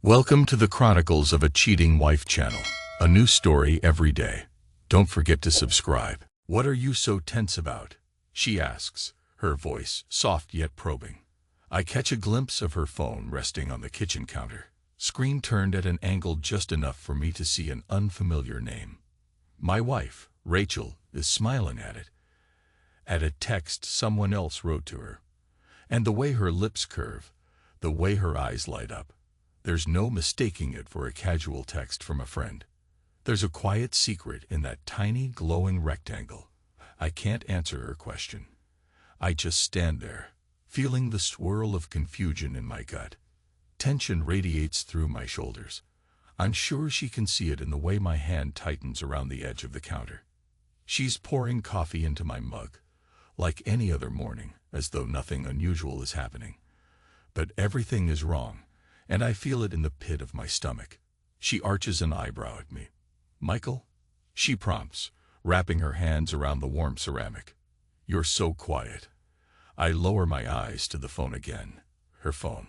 Welcome to the Chronicles of a Cheating Wife channel. A new story every day. Don't forget to subscribe. What are you so tense about? She asks, her voice soft yet probing. I catch a glimpse of her phone resting on the kitchen counter. Screen turned at an angle just enough for me to see an unfamiliar name. My wife, Rachel, is smiling at it. At a text someone else wrote to her. And the way her lips curve, the way her eyes light up. There's no mistaking it for a casual text from a friend. There's a quiet secret in that tiny, glowing rectangle. I can't answer her question. I just stand there, feeling the swirl of confusion in my gut. Tension radiates through my shoulders. I'm sure she can see it in the way my hand tightens around the edge of the counter. She's pouring coffee into my mug, like any other morning, as though nothing unusual is happening. But everything is wrong, and I feel it in the pit of my stomach. She arches an eyebrow at me. "Michael?" she prompts, wrapping her hands around the warm ceramic. "You're so quiet." I lower my eyes to the phone again. Her phone.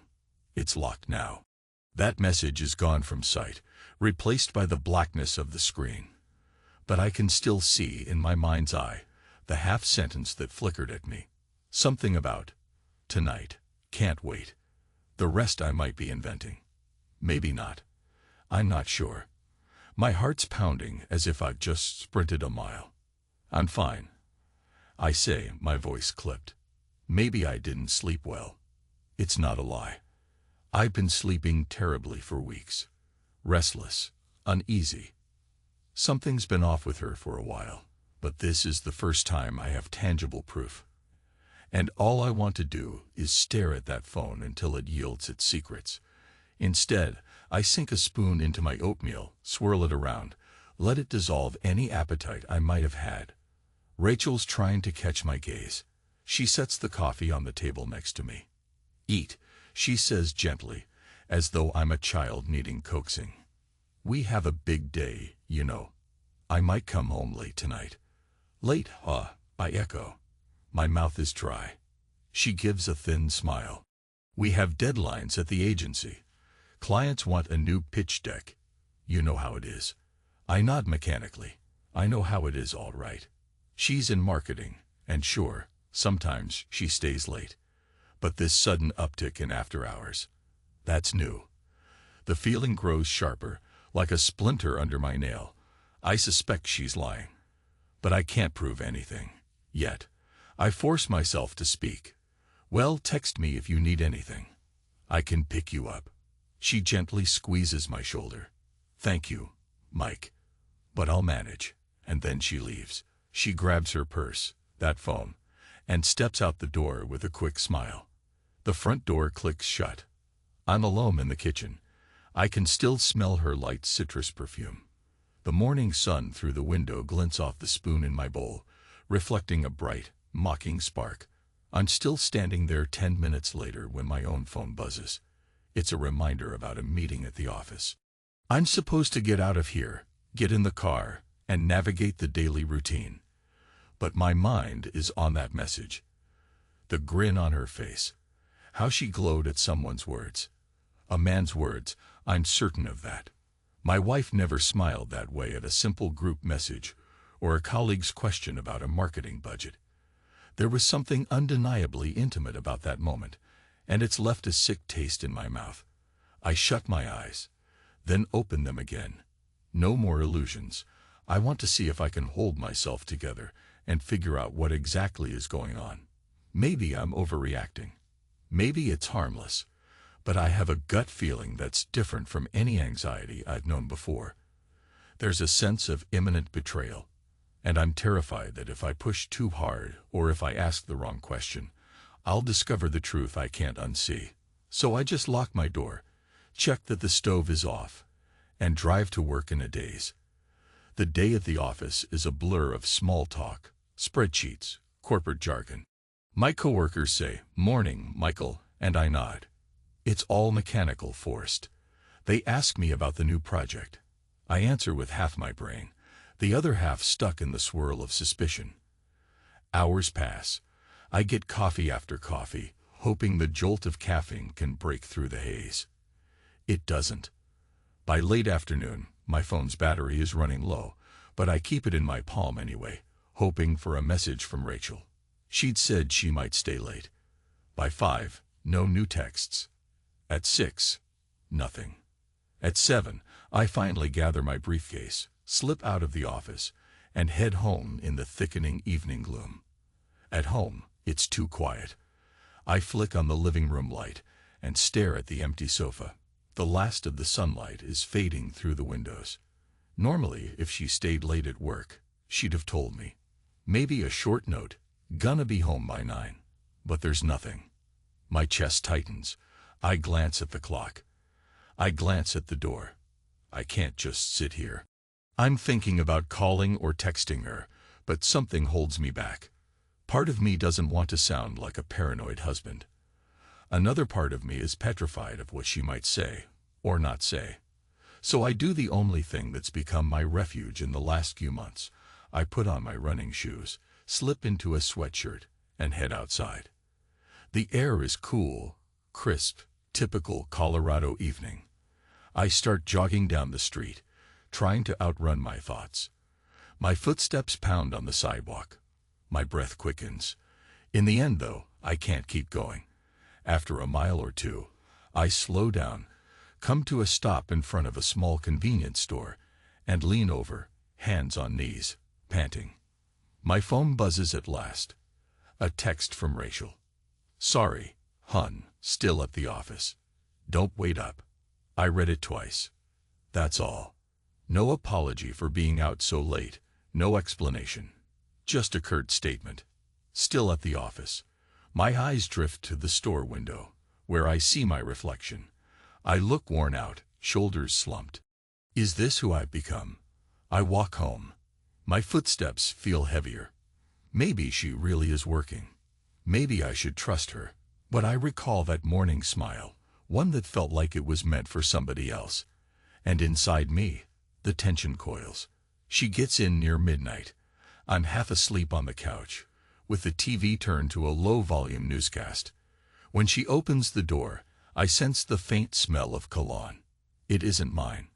It's locked now. That message is gone from sight, replaced by the blackness of the screen. But I can still see, in my mind's eye, the half-sentence that flickered at me. Something about, "Tonight, can't wait." The rest I might be inventing. Maybe not. I'm not sure. My heart's pounding as if I've just sprinted a mile. "I'm fine," I say, my voice clipped. Maybe I didn't sleep well. It's not a lie. I've been sleeping terribly for weeks. Restless, uneasy. Something's been off with her for a while, but this is the first time I have tangible proof. And all I want to do is stare at that phone until it yields its secrets. Instead, I sink a spoon into my oatmeal, swirl it around, let it dissolve any appetite I might have had. Rachel's trying to catch my gaze. She sets the coffee on the table next to me. "Eat," she says gently, as though I'm a child needing coaxing. "We have a big day, you know. I might come home late tonight." "Late, huh?" I echo. My mouth is dry. She gives a thin smile. "We have deadlines at the agency. Clients want a new pitch deck. You know how it is." I nod mechanically. I know how it is, all right. She's in marketing, and sure, sometimes she stays late. But this sudden uptick in after hours, that's new. The feeling grows sharper, like a splinter under my nail. I suspect she's lying. But I can't prove anything. Yet. I force myself to speak. "Well, text me if you need anything. I can pick you up." She gently squeezes my shoulder. "Thank you, Mike. But I'll manage." And then she leaves. She grabs her purse, that phone, and steps out the door with a quick smile. The front door clicks shut. I'm alone in the kitchen. I can still smell her light citrus perfume. The morning sun through the window glints off the spoon in my bowl, reflecting a bright, mocking spark. I'm still standing there 10 minutes later when my own phone buzzes. It's a reminder about a meeting at the office. I'm supposed to get out of here, get in the car, and navigate the daily routine. But my mind is on that message. The grin on her face. How she glowed at someone's words. A man's words, I'm certain of that. My wife never smiled that way at a simple group message or a colleague's question about a marketing budget. There was something undeniably intimate about that moment, and it's left a sick taste in my mouth. I shut my eyes, then open them again. No more illusions. I want to see if I can hold myself together and figure out what exactly is going on. Maybe I'm overreacting. Maybe it's harmless. But I have a gut feeling that's different from any anxiety I've known before. There's a sense of imminent betrayal. And I'm terrified that if I push too hard or if I ask the wrong question, I'll discover the truth I can't unsee. So I just lock my door, check that the stove is off, and drive to work in a daze. The day at the office is a blur of small talk, spreadsheets, corporate jargon. My coworkers say, "Morning, Michael," and I nod. It's all mechanical, forced. They ask me about the new project. I answer with half my brain, the other half stuck in the swirl of suspicion. Hours pass. I get coffee after coffee, hoping the jolt of caffeine can break through the haze. It doesn't. By late afternoon, my phone's battery is running low, but I keep it in my palm anyway, hoping for a message from Rachel. She'd said she might stay late. By 5, no new texts. At 6, nothing. At 7, I finally gather my briefcase, slip out of the office, and head home in the thickening evening gloom. At home, it's too quiet. I flick on the living room light and stare at the empty sofa. The last of the sunlight is fading through the windows. Normally, if she stayed late at work, she'd have told me. Maybe a short note, "Gonna be home by 9. But there's nothing. My chest tightens. I glance at the clock. I glance at the door. I can't just sit here. I'm thinking about calling or texting her, but something holds me back. Part of me doesn't want to sound like a paranoid husband. Another part of me is petrified of what she might say, or not say. So I do the only thing that's become my refuge in the last few months. I put on my running shoes, slip into a sweatshirt, and head outside. The air is cool, crisp, typical Colorado evening. I start jogging down the street, trying to outrun my thoughts. My footsteps pound on the sidewalk. My breath quickens. In the end, though, I can't keep going. After a mile or two, I slow down, come to a stop in front of a small convenience store, and lean over, hands on knees, panting. My phone buzzes at last. A text from Rachel. "Sorry, hun, still at the office. Don't wait up." I read it twice. That's all. No apology for being out so late, no explanation. Just a curt statement. Still at the office. My eyes drift to the store window, where I see my reflection. I look worn out, shoulders slumped. Is this who I've become? I walk home. My footsteps feel heavier. Maybe she really is working. Maybe I should trust her. But I recall that morning smile, one that felt like it was meant for somebody else. And inside me, the tension coils. She gets in near midnight. I'm half asleep on the couch, with the TV turned to a low-volume newscast. When she opens the door, I sense the faint smell of cologne. It isn't mine.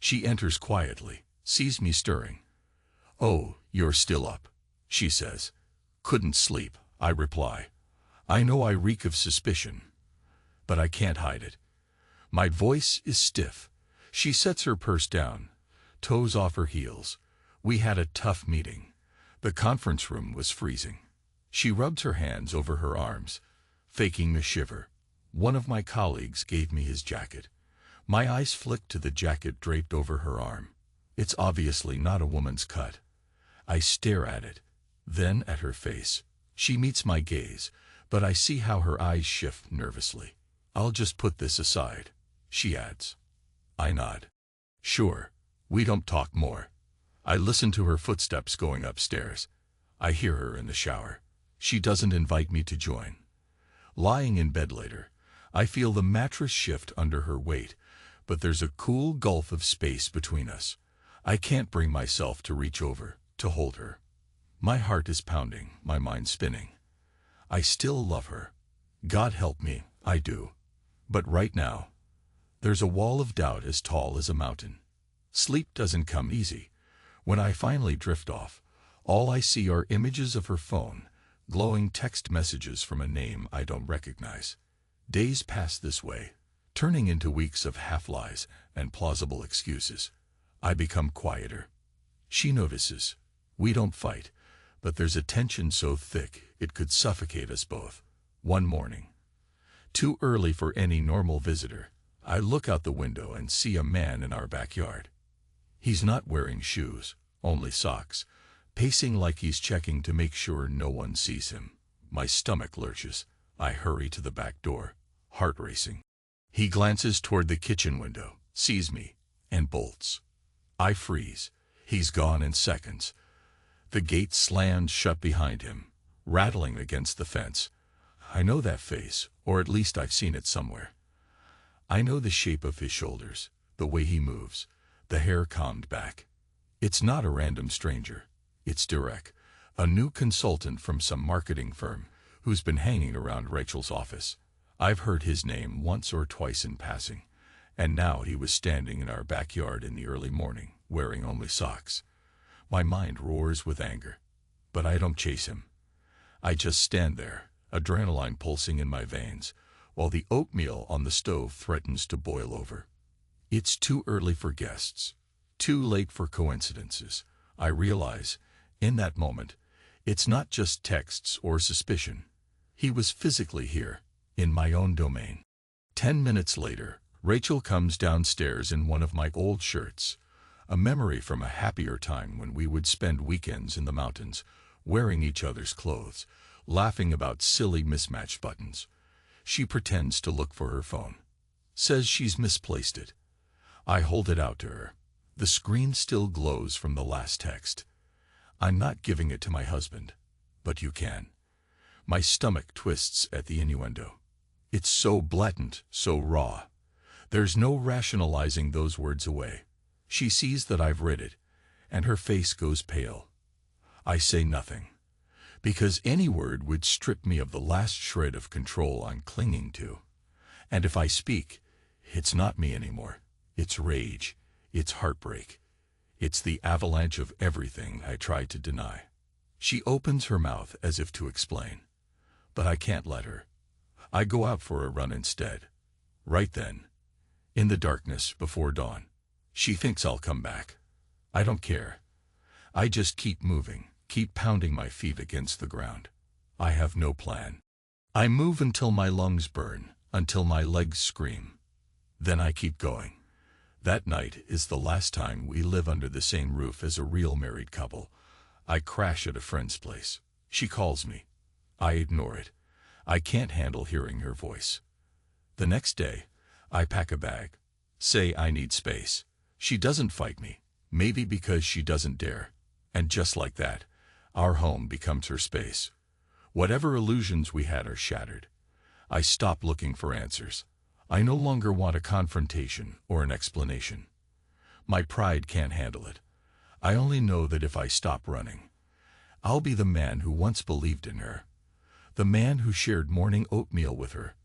She enters quietly, sees me stirring. "Oh, you're still up," she says. "Couldn't sleep," I reply. I know I reek of suspicion, but I can't hide it. My voice is stiff. She sets her purse down, toes off her heels. We had a tough meeting. The conference room was freezing. She rubs her hands over her arms, faking the shiver. One of my colleagues gave me his jacket. My eyes flick to the jacket draped over her arm. It's obviously not a woman's cut. I stare at it, then at her face. She meets my gaze, but I see how her eyes shift nervously. "I'll just put this aside," she adds. I nod. "Sure." We don't talk more. I listen to her footsteps going upstairs. I hear her in the shower. She doesn't invite me to join. Lying in bed later, I feel the mattress shift under her weight, but there's a cool gulf of space between us. I can't bring myself to reach over, to hold her. My heart is pounding, my mind spinning. I still love her. God help me, I do. But right now, there's a wall of doubt as tall as a mountain. Sleep doesn't come easy. When I finally drift off, all I see are images of her phone, glowing text messages from a name I don't recognize. Days pass this way, turning into weeks of half-lies and plausible excuses. I become quieter. She notices. We don't fight, but there's a tension so thick it could suffocate us both. One morning, too early for any normal visitor, I look out the window and see a man in our backyard. He's not wearing shoes, only socks, pacing like he's checking to make sure no one sees him. My stomach lurches. I hurry to the back door, heart racing. He glances toward the kitchen window, sees me, and bolts. I freeze. He's gone in seconds. The gate slams shut behind him, rattling against the fence. I know that face, or at least I've seen it somewhere. I know the shape of his shoulders, the way he moves, the hair combed back. It's not a random stranger. It's Derek, a new consultant from some marketing firm who's been hanging around Rachel's office. I've heard his name once or twice in passing, And now he was standing in our backyard in the early morning, wearing only socks. My mind roars with anger, but I don't chase him. I just stand there, adrenaline pulsing in my veins, while the oatmeal on the stove threatens to boil over. It's too early for guests, too late for coincidences. I realize, in that moment, it's not just texts or suspicion. He was physically here, in my own domain. 10 minutes later, Rachel comes downstairs in one of my old shirts, a memory from a happier time when we would spend weekends in the mountains, wearing each other's clothes, laughing about silly mismatched buttons. She pretends to look for her phone, says she's misplaced it. I hold it out to her. The screen still glows from the last text. I'm not giving it to my husband, but you can. My stomach twists at the innuendo. It's so blatant, so raw. There's no rationalizing those words away. She sees that I've read it, and her face goes pale. I say nothing, because any word would strip me of the last shred of control I'm clinging to. And if I speak, it's not me anymore. It's rage. It's heartbreak. It's the avalanche of everything I tried to deny. She opens her mouth as if to explain, but I can't let her. I go out for a run instead. Right then, in the darkness before dawn, she thinks I'll come back. I don't care. I just keep moving, keep pounding my feet against the ground. I have no plan. I move until my lungs burn, until my legs scream. Then I keep going. That night is the last time we live under the same roof as a real married couple. I crash at a friend's place. She calls me. I ignore it. I can't handle hearing her voice. The next day, I pack a bag, say I need space. She doesn't fight me, maybe because she doesn't dare. And just like that, our home becomes her space. Whatever illusions we had are shattered. I stop looking for answers. I no longer want a confrontation or an explanation. My pride can't handle it. I only know that if I stop running, I'll be the man who once believed in her. The man who shared morning oatmeal with her.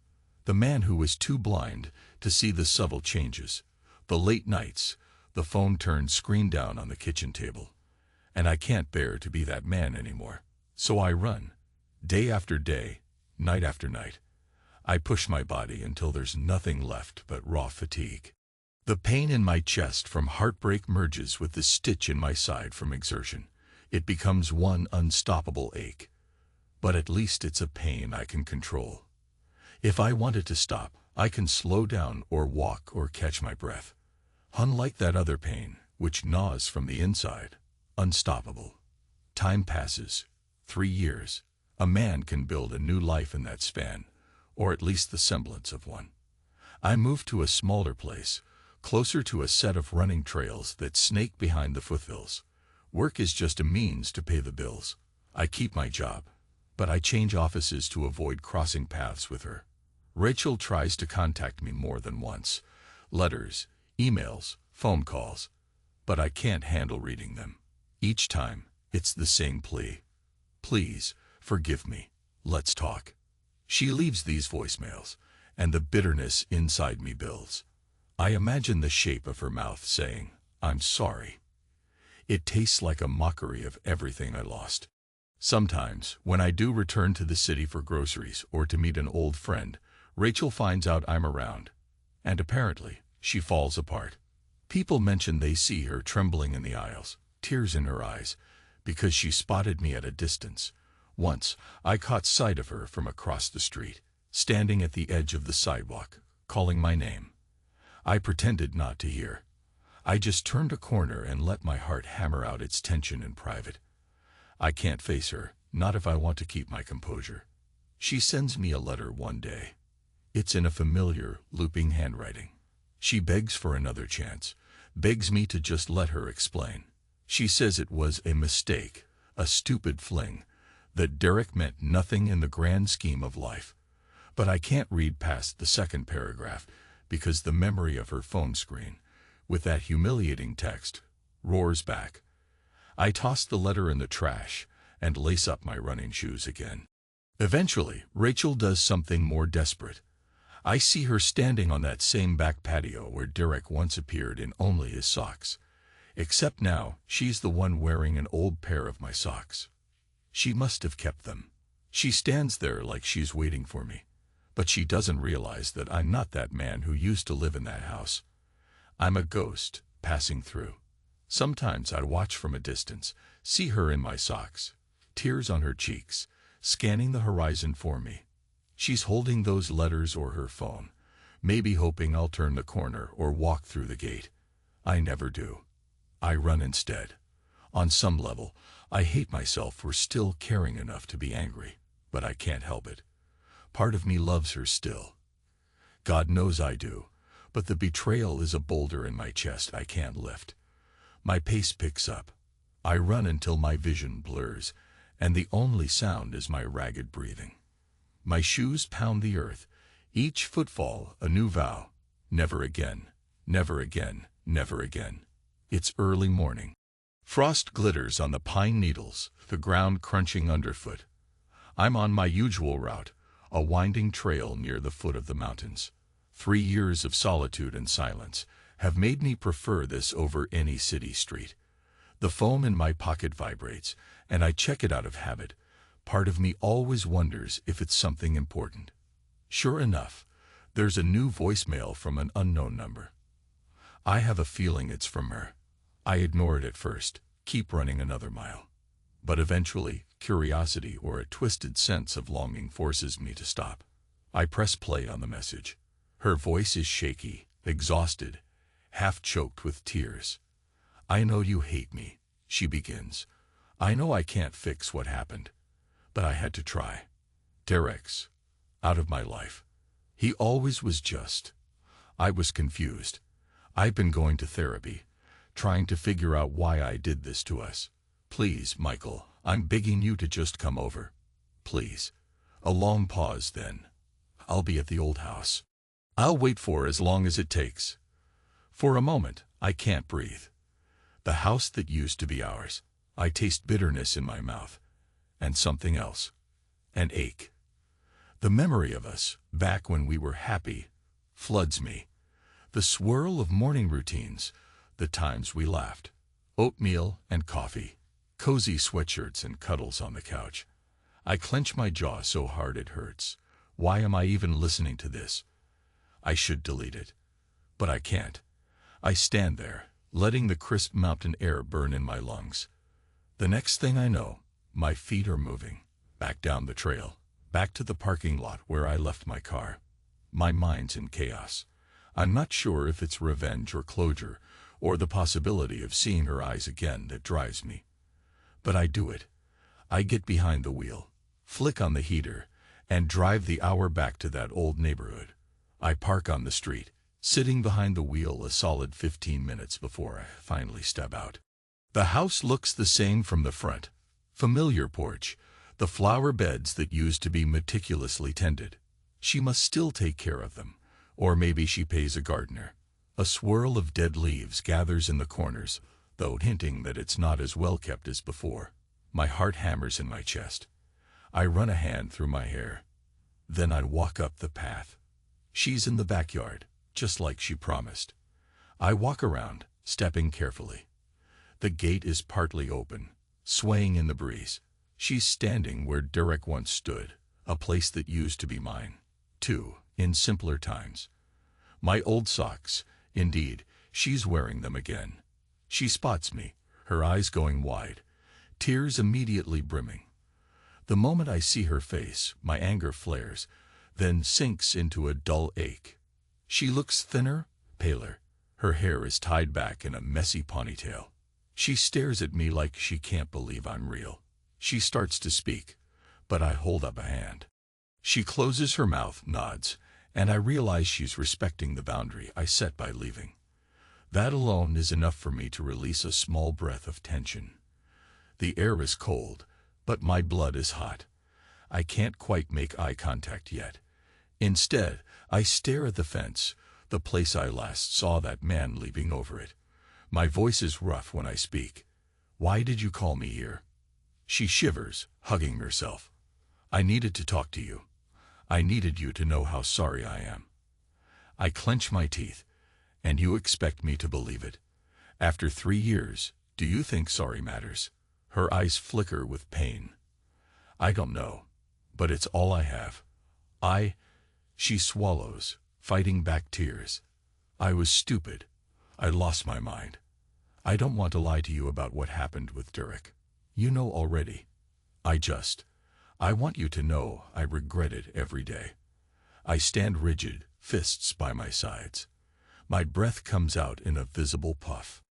The man who was too blind to see the subtle changes. The late nights, the phone turned screen down on the kitchen table. And I can't bear to be that man anymore. So I run. Day after day, night after night. I push my body until there's nothing left but raw fatigue. The pain in my chest from heartbreak merges with the stitch in my side from exertion. It becomes one unstoppable ache. But at least it's a pain I can control. If I wanted to stop, I can slow down or walk or catch my breath. Unlike that other pain, which gnaws from the inside, unstoppable. Time passes. 3 years. A man can build a new life in that span, or at least the semblance of one. I move to a smaller place, closer to a set of running trails that snake behind the foothills. Work is just a means to pay the bills. I keep my job, but I change offices to avoid crossing paths with her. Rachel tries to contact me more than once. Letters, emails, phone calls. But I can't handle reading them. Each time, it's the same plea. Please, forgive me. Let's talk. She leaves these voicemails, and the bitterness inside me builds. I imagine the shape of her mouth saying, I'm sorry. It tastes like a mockery of everything I lost. Sometimes, when I do return to the city for groceries or to meet an old friend, Rachel finds out I'm around. And apparently, she falls apart. People mention they see her trembling in the aisles, tears in her eyes, because she spotted me at a distance. Once, I caught sight of her from across the street, standing at the edge of the sidewalk, calling my name. I pretended not to hear. I just turned a corner and let my heart hammer out its tension in private. I can't face her, not if I want to keep my composure. She sends me a letter one day. It's in a familiar, looping handwriting. She begs for another chance, begs me to just let her explain. She says it was a mistake, a stupid fling, that Derek meant nothing in the grand scheme of life. But I can't read past the second paragraph because the memory of her phone screen, with that humiliating text, roars back. I toss the letter in the trash and lace up my running shoes again. Eventually, Rachel does something more desperate. I see her standing on that same back patio where Derek once appeared in only his socks. Except now, she's the one wearing an old pair of my socks. She must have kept them. She stands there like she's waiting for me. But she doesn't realize that I'm not that man who used to live in that house. I'm a ghost, passing through. Sometimes I watch from a distance, see her in my socks, tears on her cheeks, scanning the horizon for me. She's holding those letters or her phone, maybe hoping I'll turn the corner or walk through the gate. I never do. I run instead. On some level, I hate myself for still caring enough to be angry, but I can't help it. Part of me loves her still. God knows I do, but the betrayal is a boulder in my chest I can't lift. My pace picks up. I run until my vision blurs, and the only sound is my ragged breathing. My shoes pound the earth, each footfall a new vow. Never again, never again, never again. It's early morning. Frost glitters on the pine needles, the ground crunching underfoot. I'm on my usual route, a winding trail near the foot of the mountains. 3 years of solitude and silence have made me prefer this over any city street. The foam in my pocket vibrates, and I check it out of habit. Part of me always wonders if it's something important. Sure enough, there's a new voicemail from an unknown number. I have a feeling it's from her. I ignore it at first, keep running another mile. But eventually, curiosity or a twisted sense of longing forces me to stop. I press play on the message. Her voice is shaky, exhausted, half choked with tears. "I know you hate me," she begins. "I know I can't fix what happened, but I had to try. Derek's out of my life. He always was just. I was confused. I've been going to therapy, trying to figure out why I did this to us. Please, Michael, I'm begging you to just come over. Please." A long pause then. "I'll be at the old house. I'll wait for as long as it takes." For a moment, I can't breathe. The house that used to be ours. I taste bitterness in my mouth. And something else. An ache. The memory of us, back when we were happy, floods me. The swirl of morning routines, the times we laughed. Oatmeal and coffee. Cozy sweatshirts and cuddles on the couch. I clench my jaw so hard it hurts. Why am I even listening to this? I should delete it. But I can't. I stand there, letting the crisp mountain air burn in my lungs. The next thing I know, my feet are moving. Back down the trail. Back to the parking lot where I left my car. My mind's in chaos. I'm not sure if it's revenge or closure, or the possibility of seeing her eyes again that drives me. But I do it. I get behind the wheel, flick on the heater, and drive the hour back to that old neighborhood. I park on the street, sitting behind the wheel a solid 15 minutes before I finally step out. The house looks the same from the front. Familiar porch, the flower beds that used to be meticulously tended. She must still take care of them, or maybe she pays a gardener. A swirl of dead leaves gathers in the corners, though hinting that it's not as well kept as before. My heart hammers in my chest. I run a hand through my hair. Then I walk up the path. She's in the backyard, just like she promised. I walk around, stepping carefully. The gate is partly open, swaying in the breeze. She's standing where Derek once stood, a place that used to be mine, too, in simpler times. My old socks, indeed, she's wearing them again. She spots me, her eyes going wide, tears immediately brimming. The moment I see her face, my anger flares, then sinks into a dull ache. She looks thinner, paler. Her hair is tied back in a messy ponytail. She stares at me like she can't believe I'm real. She starts to speak, but I hold up a hand. She closes her mouth, nods, and I realize she's respecting the boundary I set by leaving. That alone is enough for me to release a small breath of tension. The air is cold, but my blood is hot. I can't quite make eye contact yet. Instead, I stare at the fence, the place I last saw that man leaping over it. My voice is rough when I speak. "Why did you call me here?" She shivers, hugging herself. "I needed to talk to you. I needed you to know how sorry I am." I clench my teeth. And you expect me to believe it? After 3 years, do you think sorry matters? Her eyes flicker with pain. I don't know, but it's all I have. She swallows, fighting back tears. I was stupid. I lost my mind. I don't want to lie to you about what happened with Derek. You know already. I want you to know I regret it every day. I stand rigid, fists by my sides. My breath comes out in a visible puff.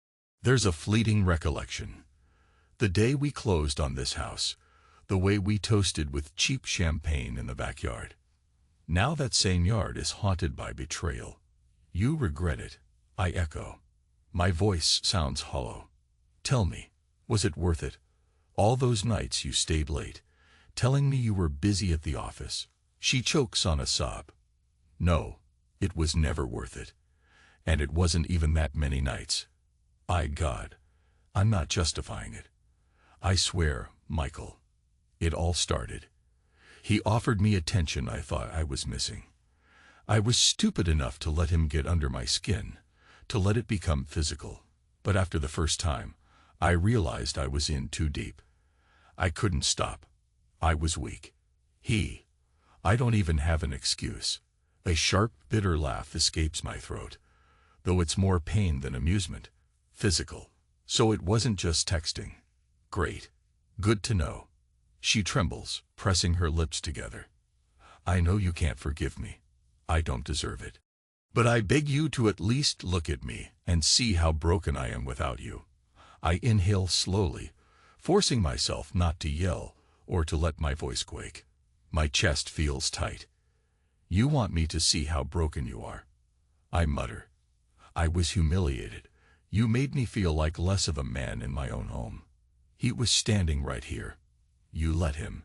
There's a fleeting recollection. The day we closed on this house, the way we toasted with cheap champagne in the backyard. Now that same yard is haunted by betrayal. You regret it, I echo. My voice sounds hollow. Tell me, was it worth it? All those nights you stayed late, telling me you were busy at the office. She chokes on a sob. No, it was never worth it. And it wasn't even that many nights. God, I'm not justifying it. I swear, Michael, it all started. He offered me attention I thought I was missing. I was stupid enough to let him get under my skin, to let it become physical. But after the first time, I realized I was in too deep. I couldn't stop. I was weak. I don't even have an excuse. A sharp, bitter laugh escapes my throat, though it's more pain than amusement. Physical. So it wasn't just texting. Great. Good to know. She trembles, pressing her lips together. I know you can't forgive me. I don't deserve it. But I beg you to at least look at me and see how broken I am without you. I inhale slowly, forcing myself not to yell or to let my voice quake. My chest feels tight. You want me to see how broken you are. I mutter. I was humiliated. You made me feel like less of a man in my own home. He was standing right here. You let him.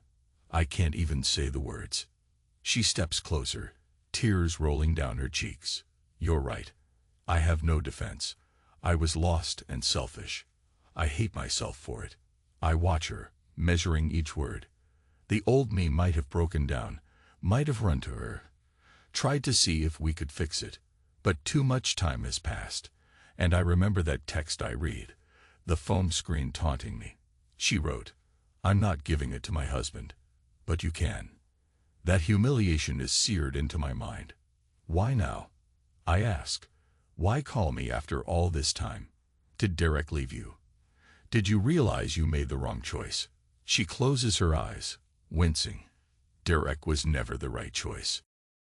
I can't even say the words. She steps closer, tears rolling down her cheeks. You're right. I have no defense. I was lost and selfish. I hate myself for it. I watch her, measuring each word. The old me might have broken down, might have run to her, tried to see if we could fix it. But too much time has passed, and I remember that text I read, the phone screen taunting me. She wrote, I'm not giving it to my husband, but you can. That humiliation is seared into my mind. Why now? I ask. Why call me after all this time? Did Derek leave you? Did you realize you made the wrong choice? She closes her eyes, wincing. Derek was never the right choice.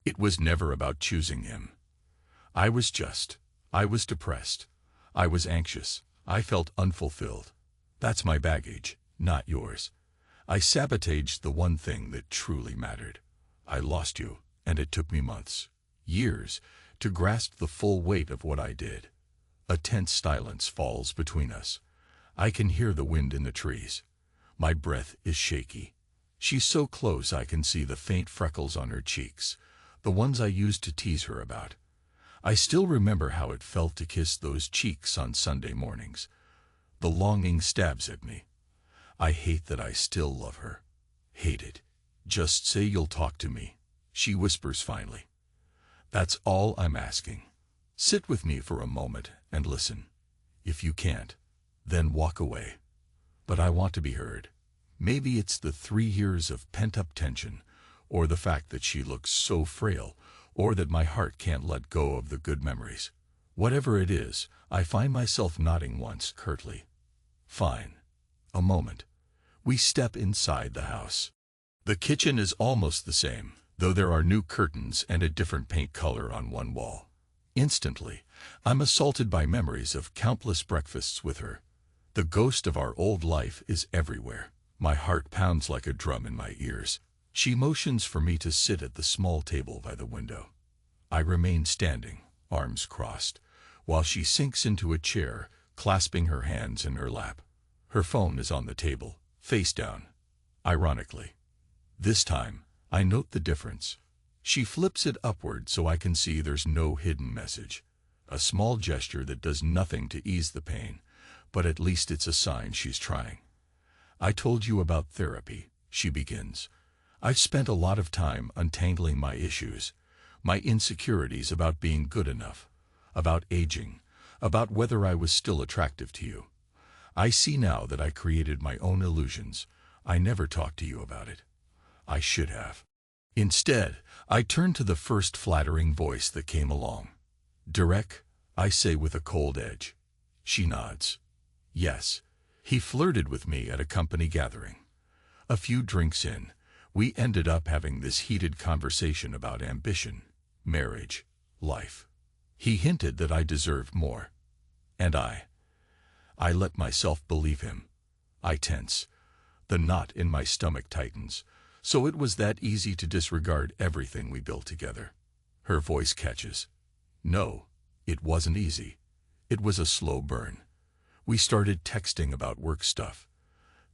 It was never about choosing him. I was depressed. I was anxious. I felt unfulfilled. That's my baggage, not yours. I sabotaged the one thing that truly mattered. I lost you, and it took me months, years, to grasp the full weight of what I did. A tense silence falls between us. I can hear the wind in the trees. My breath is shaky. She's so close I can see the faint freckles on her cheeks, the ones I used to tease her about. I still remember how it felt to kiss those cheeks on Sunday mornings. The longing stabs at me. I hate that I still love her. Hate it. Just say you'll talk to me, she whispers finally. That's all I'm asking. Sit with me for a moment and listen. If you can't, then walk away. But I want to be heard. Maybe it's the 3 years of pent-up tension, or the fact that she looks so frail, or that my heart can't let go of the good memories. Whatever it is, I find myself nodding once curtly. Fine. A moment. We step inside the house. The kitchen is almost the same, though there are new curtains and a different paint color on one wall. Instantly, I'm assaulted by memories of countless breakfasts with her. The ghost of our old life is everywhere. My heart pounds like a drum in my ears. She motions for me to sit at the small table by the window. I remain standing, arms crossed, while she sinks into a chair, clasping her hands in her lap. Her phone is on the table, face down. Ironically. This time, I note the difference. She flips it upward so I can see there's no hidden message. A small gesture that does nothing to ease the pain, but at least it's a sign she's trying. I told you about therapy, she begins. I've spent a lot of time untangling my issues, My insecurities about being good enough, about aging, about whether I was still attractive to you. I see now that I created my own illusions. I never talked to you about it. I should have. Instead, I turned to the first flattering voice that came along. Derek, I say with a cold edge. She nods. Yes, he flirted with me at a company gathering. A few drinks in, we ended up having this heated conversation about ambition, marriage, life. He hinted that I deserved more. And I let myself believe him. I tense. The knot in my stomach tightens. So it was that easy to disregard everything we built together. Her voice catches. No, it wasn't easy. It was a slow burn. We started texting about work stuff,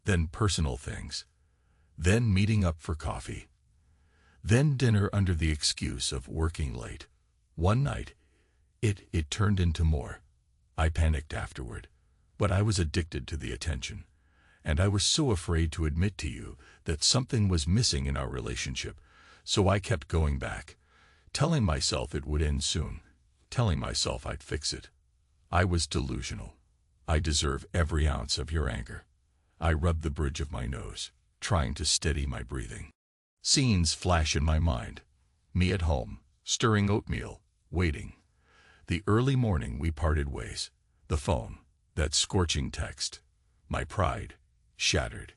then personal things, then meeting up for coffee, then dinner under the excuse of working late. One night, it turned into more. I panicked afterward, but I was addicted to the attention, and I was so afraid to admit to you that something was missing in our relationship, so I kept going back, telling myself it would end soon, telling myself I'd fix it. I was delusional. I deserve every ounce of your anger. I rubbed the bridge of my nose, trying to steady my breathing. Scenes flash in my mind. Me at home, stirring oatmeal, waiting. The early morning we parted ways. The phone, that scorching text. My pride, shattered.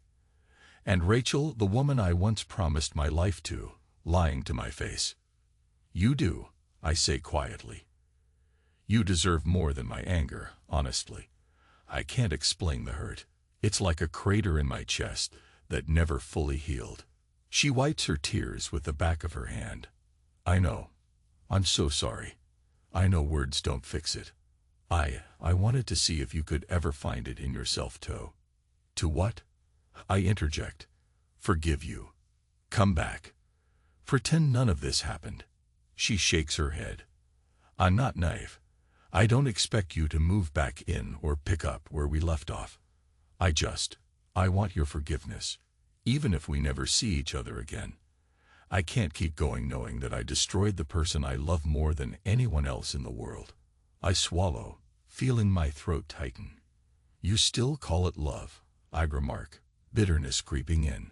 And Rachel, the woman I once promised my life to, lying to my face. You do, I say quietly. You deserve more than my anger, honestly. I can't explain the hurt. It's like a crater in my chest that never fully healed. She wipes her tears with the back of her hand. I know. I'm so sorry. I know words don't fix it. I wanted to see if you could ever find it in yourself to what? I interject. Forgive you. Come back. Pretend none of this happened. She shakes her head. I'm not naive. I don't expect you to move back in or pick up where we left off. I want your forgiveness, even if we never see each other again. I can't keep going knowing that I destroyed the person I love more than anyone else in the world. I swallow, feeling my throat tighten. You still call it love, I remark, bitterness creeping in.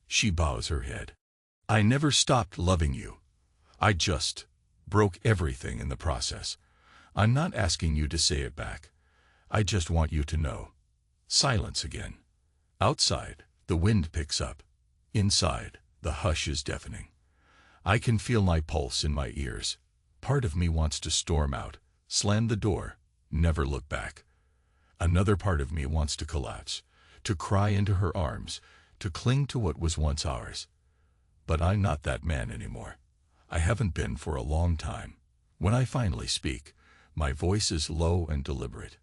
She bows her head. I never stopped loving you. I just broke everything in the process. I'm not asking you to say it back. I just want you to know. Silence again. Outside, the wind picks up. Inside, the hush is deafening. I can feel my pulse in my ears. Part of me wants to storm out, slam the door, never look back. Another part of me wants to collapse, to cry into her arms, to cling to what was once ours. But I'm not that man anymore. I haven't been for a long time. When I finally speak, my voice is low and deliberate.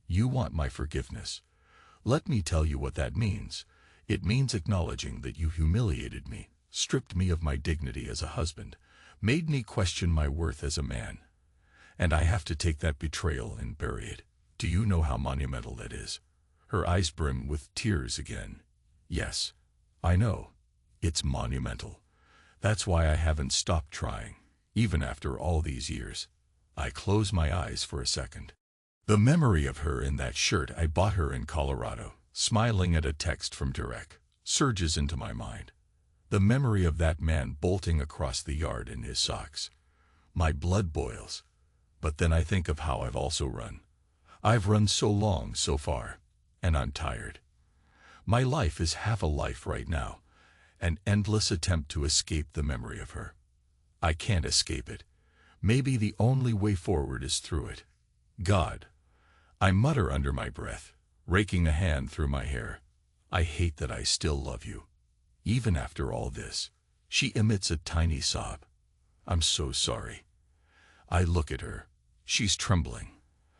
You want my forgiveness. Let me tell you what that means. It means acknowledging that you humiliated me, stripped me of my dignity as a husband, made me question my worth as a man. And I have to take that betrayal and bury it. Do you know how monumental that is? Her eyes brim with tears again. Yes, I know. It's monumental. That's why I haven't stopped trying, even after all these years. I close my eyes for a second. The memory of her in that shirt I bought her in Colorado, smiling at a text from Derek, surges into my mind. The memory of that man bolting across the yard in his socks. My blood boils. But then I think of how I've also run. I've run so long so far, and I'm tired. My life is half a life right now, an endless attempt to escape the memory of her. I can't escape it. Maybe the only way forward is through it. God. I mutter under my breath, raking a hand through my hair. I hate that I still love you. Even after all this. She emits a tiny sob. I'm so sorry. I look at her. She's trembling.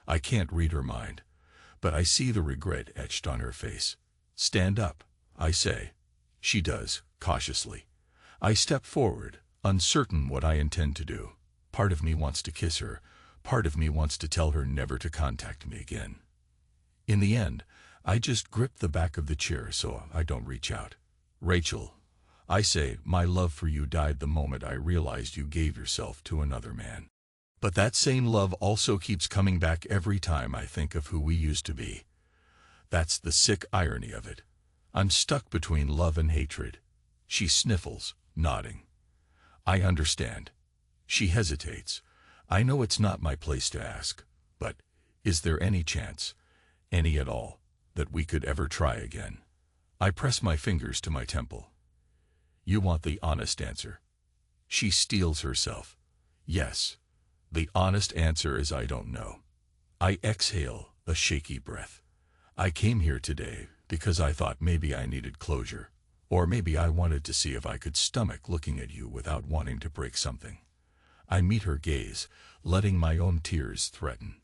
I can't read her mind, but I see the regret etched on her face. Stand up, I say. She does, cautiously. I step forward, uncertain what I intend to do. Part of me wants to kiss her. Part of me wants to tell her never to contact me again. In the end, I just grip the back of the chair so I don't reach out. Rachel, I say, my love for you died the moment I realized you gave yourself to another man. But that same love also keeps coming back every time I think of who we used to be. That's the sick irony of it. I'm stuck between love and hatred. She sniffles, nodding. I understand. She hesitates. I know it's not my place to ask, but is there any chance, any at all, that we could ever try again? I press my fingers to my temple. You want the honest answer. She steels herself. Yes. The honest answer is I don't know. I exhale a shaky breath. I came here today because I thought maybe I needed closure, or maybe I wanted to see if I could stomach looking at you without wanting to break something. I meet her gaze, letting my own tears threaten.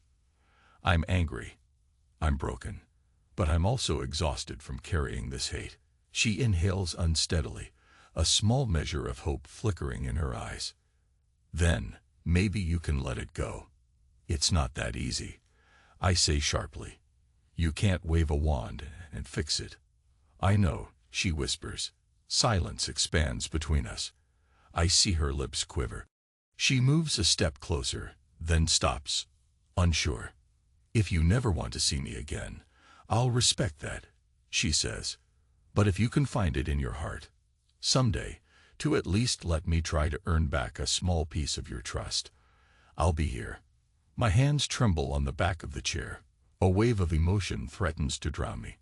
I'm angry. I'm broken. But I'm also exhausted from carrying this hate. She inhales unsteadily, a small measure of hope flickering in her eyes. Then, maybe you can let it go. It's not that easy, I say sharply. You can't wave a wand and fix it. I know, she whispers. Silence expands between us. I see her lips quiver. She moves a step closer, then stops, unsure. If you never want to see me again, I'll respect that, she says. But if you can find it in your heart, someday, to at least let me try to earn back a small piece of your trust, I'll be here. My hands tremble on the back of the chair. A wave of emotion threatens to drown me.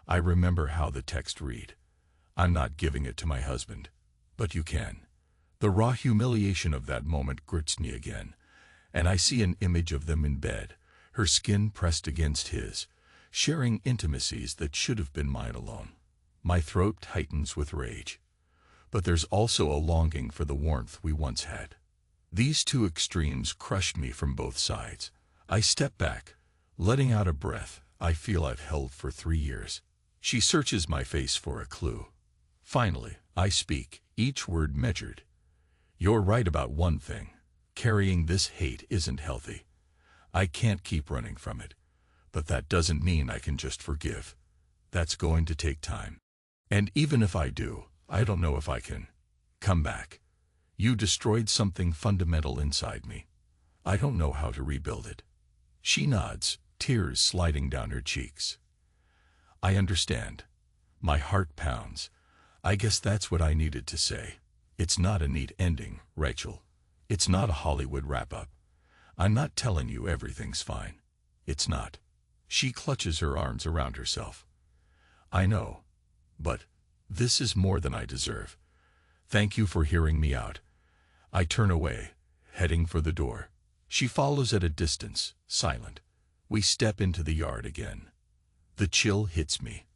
I remember how the text read. I'm not giving it to my husband, but you can. The raw humiliation of that moment grits me again, and I see an image of them in bed, her skin pressed against his, sharing intimacies that should have been mine alone. My throat tightens with rage. But there's also a longing for the warmth we once had. These two extremes crushed me from both sides. I step back, letting out a breath I feel I've held for 3 years. She searches my face for a clue. Finally, I speak, each word measured. You're right about one thing. Carrying this hate isn't healthy. I can't keep running from it. But that doesn't mean I can just forgive. That's going to take time. And even if I do, I don't know if I can come back. You destroyed something fundamental inside me. I don't know how to rebuild it. She nods, tears sliding down her cheeks. I understand. My heart pounds. I guess that's what I needed to say. It's not a neat ending, Rachel. It's not a Hollywood wrap-up. I'm not telling you everything's fine. It's not. She clutches her arms around herself. I know. But this is more than I deserve. Thank you for hearing me out. I turn away, heading for the door. She follows at a distance, silent. We step into the yard again. The chill hits me.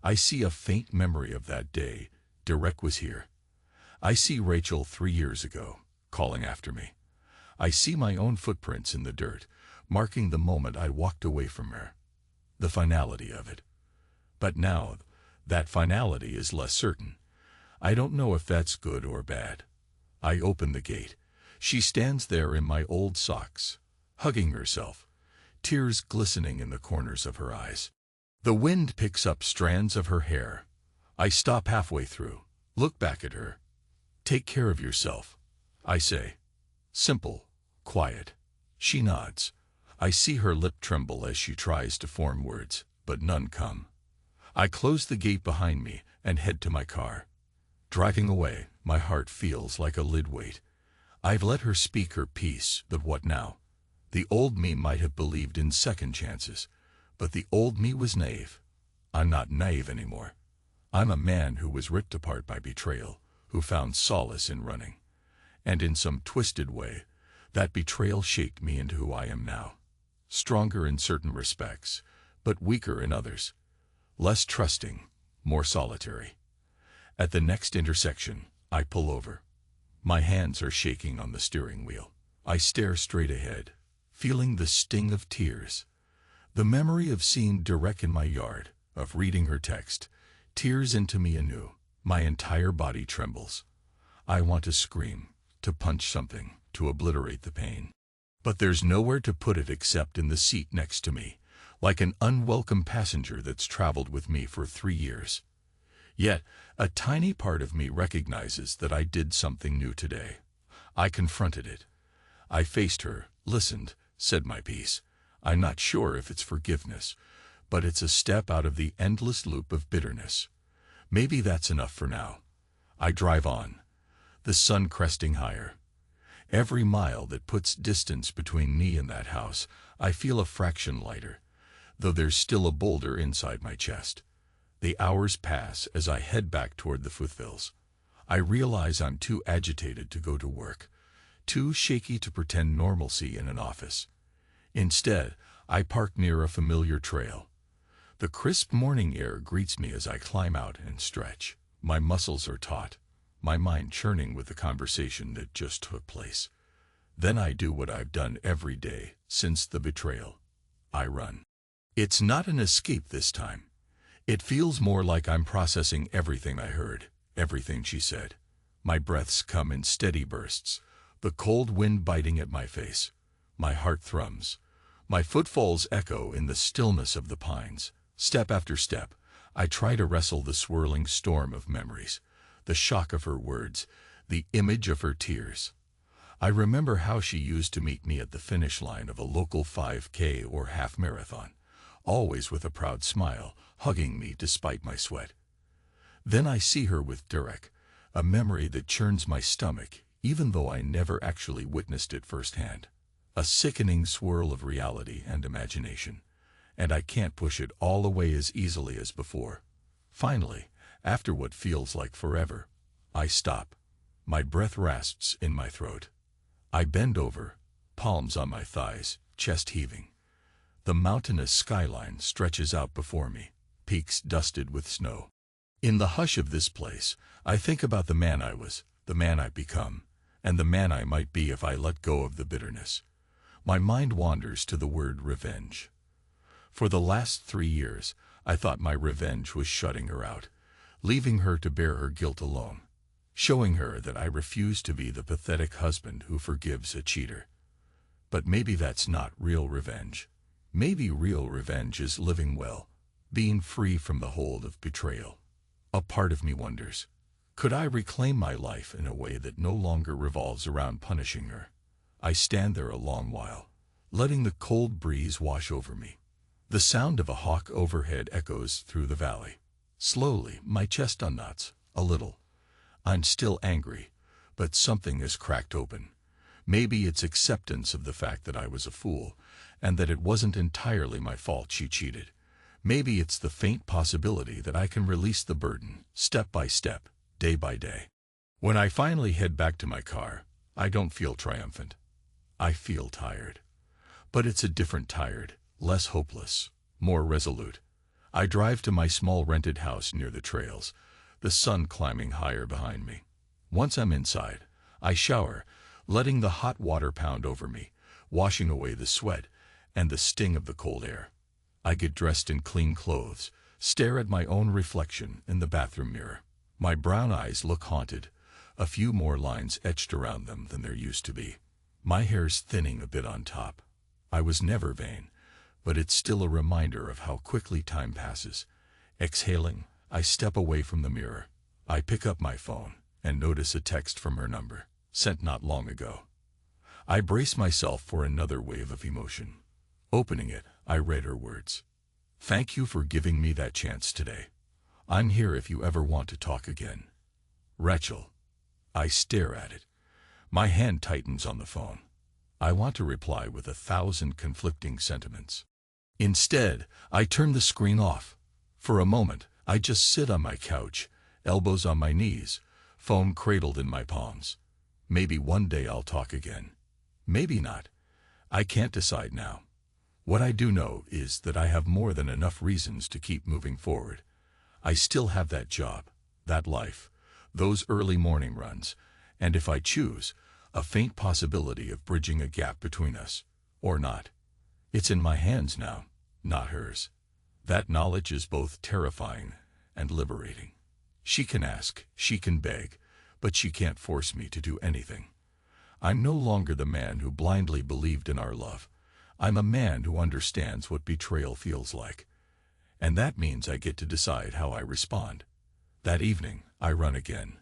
I see a faint memory of that day Derek was here. I see Rachel 3 years ago, calling after me. I see my own footprints in the dirt, marking the moment I walked away from her. The finality of it. But now, that finality is less certain. I don't know if that's good or bad. I open the gate. She stands there in my old socks, hugging herself, tears glistening in the corners of her eyes. The wind picks up strands of her hair. I stop halfway through, look back at her. Take care of yourself, I say. Simple, quiet. She nods. I see her lip tremble as she tries to form words, but none come. I close the gate behind me and head to my car. Driving away, my heart feels like a lead weight. I've let her speak her piece, but what now? The old me might have believed in second chances, but the old me was naive. I'm not naive anymore. I'm a man who was ripped apart by betrayal, who found solace in running. And in some twisted way, that betrayal shaped me into who I am now. Stronger in certain respects, but weaker in others. Less trusting, more solitary. At the next intersection, I pull over. My hands are shaking on the steering wheel. I stare straight ahead, feeling the sting of tears. The memory of seeing Derek in my yard, of reading her text, tears into me anew. My entire body trembles. I want to scream, to punch something, to obliterate the pain. But there's nowhere to put it except in the seat next to me, like an unwelcome passenger that's traveled with me for 3 years. Yet, a tiny part of me recognizes that I did something new today. I confronted it. I faced her, listened, said my piece. I'm not sure if it's forgiveness, but it's a step out of the endless loop of bitterness. Maybe that's enough for now. I drive on, the sun cresting higher. Every mile that puts distance between me and that house, I feel a fraction lighter, though there's still a boulder inside my chest. The hours pass as I head back toward the foothills. I realize I'm too agitated to go to work, too shaky to pretend normalcy in an office. Instead, I park near a familiar trail. The crisp morning air greets me as I climb out and stretch. My muscles are taut, my mind churning with the conversation that just took place. Then I do what I've done every day since the betrayal. I run. It's not an escape this time. It feels more like I'm processing everything I heard, everything she said. My breaths come in steady bursts, the cold wind biting at my face. My heart thrums. My footfalls echo in the stillness of the pines. Step after step, I try to wrestle the swirling storm of memories, the shock of her words, the image of her tears. I remember how she used to meet me at the finish line of a local 5K or half marathon, always with a proud smile, hugging me despite my sweat. Then I see her with Derek, a memory that churns my stomach, even though I never actually witnessed it firsthand. A sickening swirl of reality and imagination, and I can't push it all away as easily as before. Finally, after what feels like forever, I stop. My breath rasps in my throat. I bend over, palms on my thighs, chest heaving. The mountainous skyline stretches out before me, peaks dusted with snow. In the hush of this place, I think about the man I was, the man I've become, and the man I might be if I let go of the bitterness. My mind wanders to the word revenge. For the last 3 years, I thought my revenge was shutting her out, leaving her to bear her guilt alone, showing her that I refuse to be the pathetic husband who forgives a cheater. But maybe that's not real revenge. Maybe real revenge is living well, being free from the hold of betrayal. A part of me wonders, could I reclaim my life in a way that no longer revolves around punishing her? I stand there a long while, letting the cold breeze wash over me. The sound of a hawk overhead echoes through the valley. Slowly, my chest unknots, a little. I'm still angry, but something is cracked open. Maybe it's acceptance of the fact that I was a fool, and that it wasn't entirely my fault she cheated. Maybe it's the faint possibility that I can release the burden, step by step, day by day. When I finally head back to my car, I don't feel triumphant. I feel tired. But it's a different tired, less hopeless, more resolute. I drive to my small rented house near the trails, the sun climbing higher behind me. Once I'm inside, I shower, letting the hot water pound over me, washing away the sweat and the sting of the cold air. I get dressed in clean clothes, stare at my own reflection in the bathroom mirror. My brown eyes look haunted, a few more lines etched around them than there used to be. My hair's thinning a bit on top. I was never vain, but it's still a reminder of how quickly time passes. Exhaling, I step away from the mirror. I pick up my phone and notice a text from her number, sent not long ago. I brace myself for another wave of emotion. Opening it, I read her words. "Thank you for giving me that chance today. I'm here if you ever want to talk again. Rachel." I stare at it. My hand tightens on the phone. I want to reply with 1,000 conflicting sentiments. Instead, I turn the screen off. For a moment, I just sit on my couch, elbows on my knees, phone cradled in my palms. Maybe one day I'll talk again. Maybe not. I can't decide now. What I do know is that I have more than enough reasons to keep moving forward. I still have that job, that life, those early morning runs, and if I choose, a faint possibility of bridging a gap between us, or not. It's in my hands now, not hers. That knowledge is both terrifying and liberating. She can ask, she can beg, but she can't force me to do anything. I'm no longer the man who blindly believed in our love. I'm a man who understands what betrayal feels like. And that means I get to decide how I respond. That evening, I run again.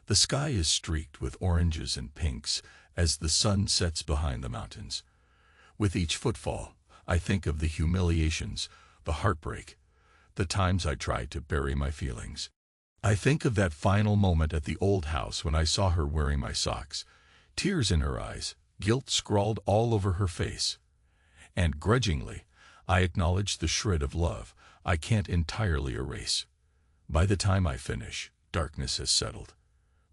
The sky is streaked with oranges and pinks as the sun sets behind the mountains. With each footfall, I think of the humiliations, the heartbreak, the times I tried to bury my feelings. I think of that final moment at the old house when I saw her wearing my socks, tears in her eyes, guilt scrawled all over her face. And grudgingly, I acknowledge the shred of love I can't entirely erase. By the time I finish, darkness has settled.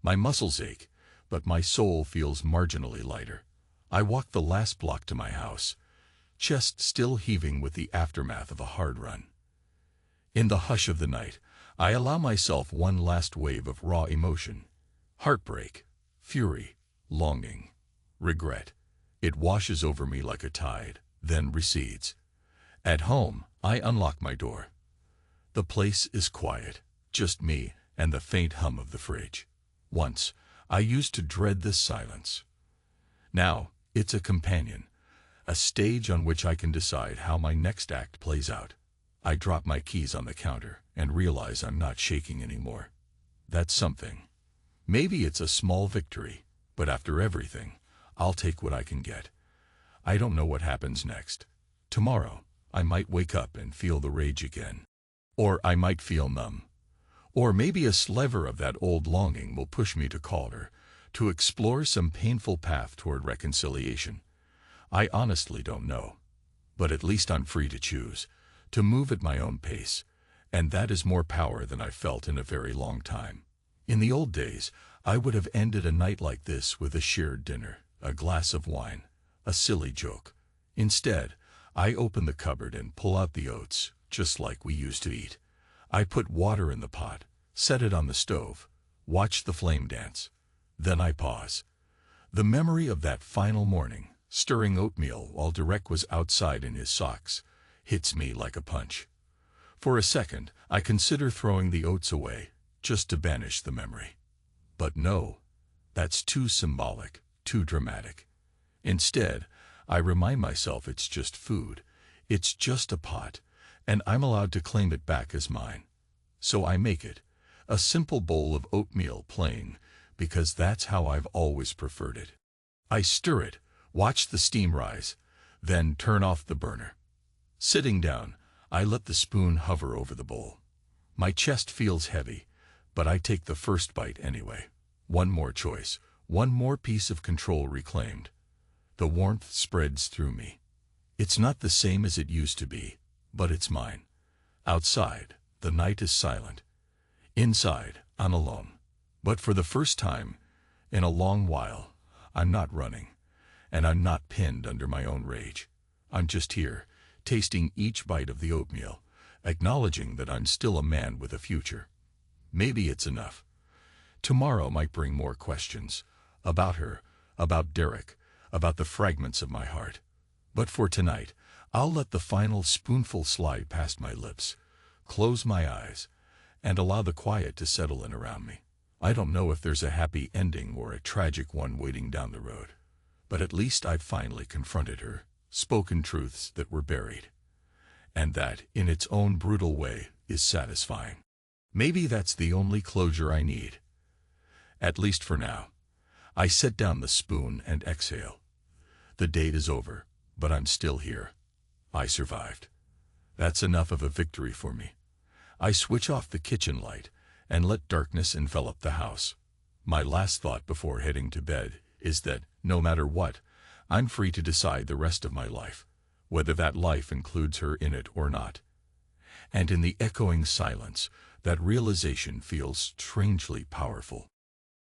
My muscles ache, but my soul feels marginally lighter. I walk the last block to my house, chest still heaving with the aftermath of a hard run. In the hush of the night, I allow myself one last wave of raw emotion. Heartbreak, fury, longing, regret. It washes over me like a tide, then recedes. At home, I unlock my door. The place is quiet, just me and the faint hum of the fridge. Once, I used to dread this silence. Now, it's a companion, a stage on which I can decide how my next act plays out. I drop my keys on the counter and realize I'm not shaking anymore. That's something. Maybe it's a small victory, but after everything, I'll take what I can get. I don't know what happens next. Tomorrow, I might wake up and feel the rage again. Or I might feel numb. Or maybe a sliver of that old longing will push me to call her, to explore some painful path toward reconciliation. I honestly don't know. But at least I'm free to choose, to move at my own pace, and that is more power than I've felt in a very long time. In the old days, I would have ended a night like this with a shared dinner, a glass of wine, a silly joke. Instead, I open the cupboard and pull out the oats, just like we used to eat. I put water in the pot, set it on the stove, watch the flame dance. Then I pause. The memory of that final morning, stirring oatmeal while Derek was outside in his socks, hits me like a punch. For a second, I consider throwing the oats away, just to banish the memory. But no, that's too symbolic, too dramatic. Instead, I remind myself it's just food, it's just a pot, and I'm allowed to claim it back as mine. So I make it, a simple bowl of oatmeal plain, because that's how I've always preferred it. I stir it, watch the steam rise, then turn off the burner. Sitting down, I let the spoon hover over the bowl. My chest feels heavy, but I take the first bite anyway. One more choice, one more piece of control reclaimed. The warmth spreads through me. It's not the same as it used to be, but it's mine. Outside, the night is silent. Inside, I'm alone. But for the first time, in a long while, I'm not running, and I'm not pinned under my own rage. I'm just here, tasting each bite of the oatmeal, acknowledging that I'm still a man with a future. Maybe it's enough. Tomorrow might bring more questions. About her, about Derek, about the fragments of my heart. But for tonight, I'll let the final spoonful slide past my lips, close my eyes, and allow the quiet to settle in around me. I don't know if there's a happy ending or a tragic one waiting down the road. But at least I've finally confronted her, spoken truths that were buried. And that, in its own brutal way, is satisfying. Maybe that's the only closure I need. At least for now. I set down the spoon and exhale. The date is over, but I'm still here. I survived. That's enough of a victory for me. I switch off the kitchen light and let darkness envelop the house. My last thought before heading to bed is that, no matter what, I'm free to decide the rest of my life, whether that life includes her in it or not. And in the echoing silence, that realization feels strangely powerful.